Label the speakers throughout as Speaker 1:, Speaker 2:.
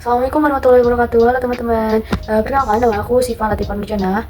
Speaker 1: Assalamualaikum warahmatullahi wabarakatuh. Halo teman-teman. Perkenalkan, nama aku Siva Latifah Nurjana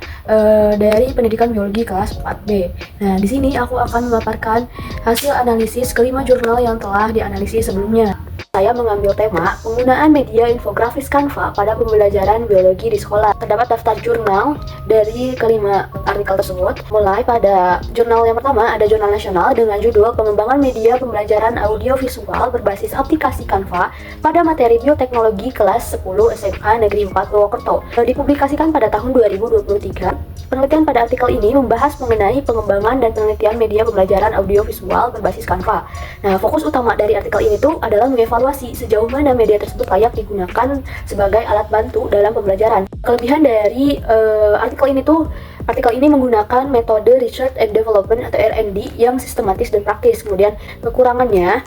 Speaker 1: dari Pendidikan Biologi kelas 4B. Nah, di sini aku akan memaparkan hasil analisis kelima jurnal yang telah dianalisis sebelumnya. Saya mengambil tema penggunaan media infografis Canva pada pembelajaran biologi di sekolah. Terdapat daftar jurnal dari kelima artikel tersebut. Mulai pada jurnal yang pertama ada jurnal nasional dengan judul Pengembangan Media Pembelajaran Audiovisual Berbasis Aplikasi Canva pada materi bioteknologi kelas 10 SMA Negeri 4 Purwokerto. Dipublikasikan pada tahun 2023. Penelitian pada artikel ini membahas mengenai pengembangan dan penelitian media pembelajaran audiovisual berbasis Canva. Nah, fokus utama dari artikel ini tuh adalah mengevaluasi sejauh mana media tersebut layak digunakan sebagai alat bantu dalam pembelajaran. Kelebihan dari artikel ini menggunakan metode Research and Development atau R&D yang sistematis dan praktis. Kemudian kekurangannya,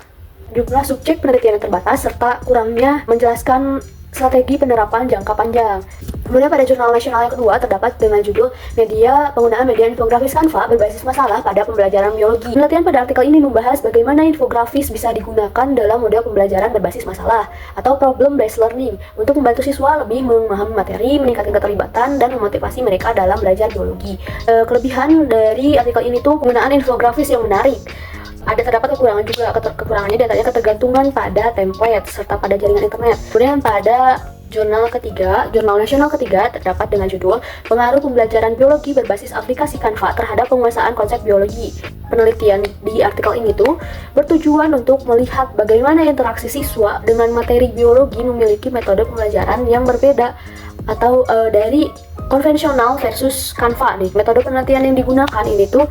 Speaker 1: jumlah subjek penelitian yang terbatas serta kurangnya menjelaskan strategi penerapan jangka panjang. Kemudian pada jurnal nasional yang kedua terdapat dengan judul Penggunaan Media Infografis Canva Berbasis Masalah pada Pembelajaran Biologi. Penelitian pada artikel ini membahas bagaimana infografis bisa digunakan dalam model pembelajaran berbasis masalah atau problem based learning untuk membantu siswa lebih memahami materi, meningkatkan keterlibatan dan memotivasi mereka dalam belajar biologi. Kelebihan dari artikel ini tuh penggunaan infografis yang menarik. Ada terdapat kekurangan juga. Kekurangannya diantaranya ketergantungan pada template serta pada jaringan internet. Kemudian pada jurnal nasional ketiga terdapat dengan judul Pengaruh Pembelajaran Biologi Berbasis Aplikasi Canva Terhadap Penguasaan Konsep Biologi. Penelitian di artikel ini tuh bertujuan untuk melihat bagaimana interaksi siswa dengan materi biologi memiliki metode pembelajaran yang berbeda atau dari konvensional versus Canva nih. Metode penelitian yang digunakan ini tuh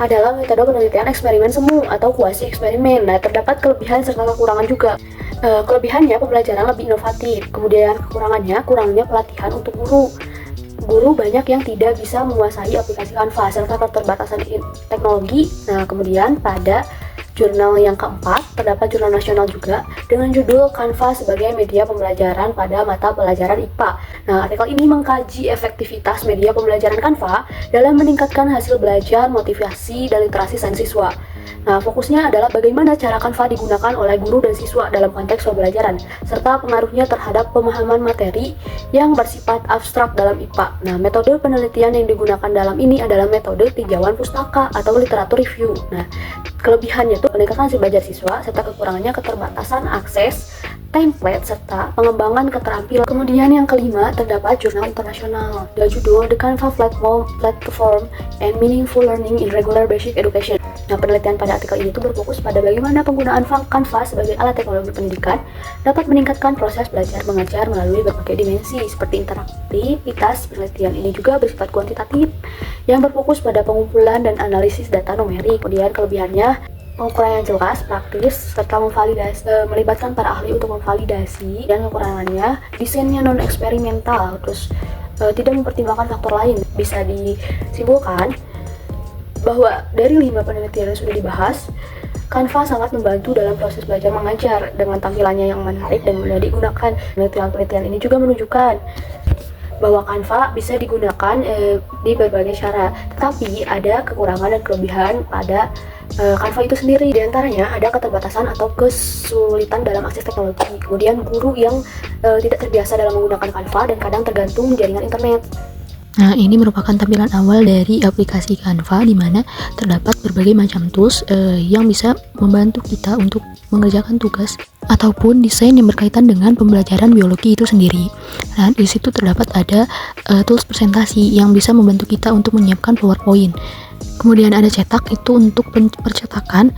Speaker 1: adalah metode penelitian eksperimen semu atau kuasi eksperimen. Nah, terdapat kelebihan serta kekurangan juga. Kelebihannya pembelajaran lebih inovatif, kemudian kekurangannya kurangnya pelatihan untuk guru. Guru banyak yang tidak bisa menguasai aplikasi Canva serta keterbatasan teknologi. Nah, kemudian pada jurnal yang keempat terdapat jurnal nasional juga dengan judul Canva sebagai media pembelajaran pada mata pelajaran IPA. Nah, artikel ini mengkaji efektivitas media pembelajaran Canva dalam meningkatkan hasil belajar, motivasi, dan literasi sains siswa. Nah, fokusnya adalah bagaimana cara Canva digunakan oleh guru dan siswa dalam konteks pembelajaran, serta pengaruhnya terhadap pemahaman materi yang bersifat abstrak dalam IPA. Nah, metode penelitian yang digunakan dalam ini adalah metode tinjauan pustaka atau literatur review. Nah, kelebihannya itu peningkatan hasil belajar siswa, serta kekurangannya keterbatasan akses, template, serta pengembangan keterampilan. Kemudian yang kelima terdapat jurnal internasional dengan judul The Canva Platform and Meaningful Learning in Regular Basic Education. Nah, penelitian pada artikel ini tuh berfokus pada bagaimana penggunaan Canva sebagai alat teknologi pendidikan dapat meningkatkan proses belajar mengajar melalui berbagai dimensi seperti interaktivitas. Penelitian ini juga bersifat kuantitatif yang berfokus pada pengumpulan dan analisis data numerik. Kemudian kelebihannya pengukuran yang jelas, praktis, serta melibatkan para ahli untuk memvalidasi. Dan kekurangannya desainnya non eksperimental, terus tidak mempertimbangkan faktor lain. Bisa disimpulkan bahwa dari 5 penelitian yang sudah dibahas, Canva sangat membantu dalam proses belajar mengajar dengan tampilannya yang menarik dan mudah digunakan. Penelitian ini juga menunjukkan bahwa Canva bisa digunakan di berbagai cara, tetapi ada kekurangan dan kelebihan pada Canva itu sendiri. Di antaranya ada keterbatasan atau kesulitan dalam akses teknologi, kemudian guru yang tidak terbiasa dalam menggunakan Canva dan kadang tergantung jaringan internet.
Speaker 2: Nah, ini merupakan tampilan awal dari aplikasi Canva, di mana terdapat berbagai macam tools yang bisa membantu kita untuk mengerjakan tugas ataupun desain yang berkaitan dengan pembelajaran biologi itu sendiri. Nah, di situ terdapat ada tools presentasi yang bisa membantu kita untuk menyiapkan PowerPoint. Kemudian ada cetak, itu untuk percetakan.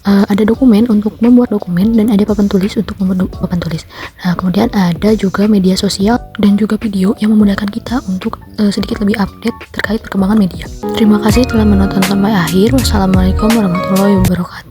Speaker 2: Ada dokumen untuk membuat dokumen, dan ada papan tulis untuk membuat papan tulis. Nah, kemudian ada juga media sosial dan juga video yang memudahkan kita untuk sedikit lebih update terkait perkembangan media. Terima kasih telah menonton sampai akhir. Wassalamualaikum warahmatullahi wabarakatuh.